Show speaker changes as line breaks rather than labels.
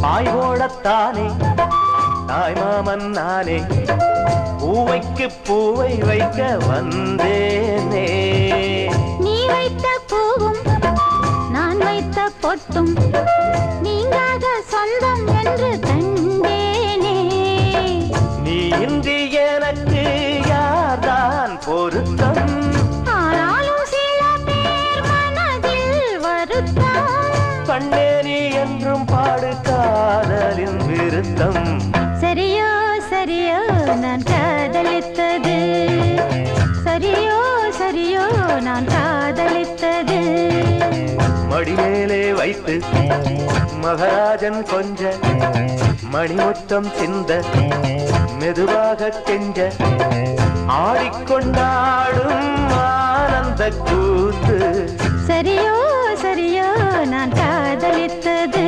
பாய் போடத்தானே தாய் மாமன் நானே பூவைக்கு பூவை வைக்க வந்தேனே.
நீ வைத்த பூவும் நான் வைத்த பொட்டும் நீங்காத சொந்தம் என்று கண்டேனே.
நீ இன்றி எனக்கு யார்தான் பொருத்தம்?
ஆனாலும் சில பேர் மனதில் வருத்தம்.
கண்ணே நீ என்றும் பாடு காதலின் விருத்தம்.
சரியோ சரியோ நான் காதலித்தது, சரியோ சரியோ நான் காதலித்தது.
மடிமேலே வைத்து மகராஜன் கொஞ்ச மணிமுத்தம் சிந்த மெதுவாக கெஞ்ச ஆடிக்கொண்டாடும் ஆனந்த கூத்து.
சரியோ சரியோ நான் காதலித்தது.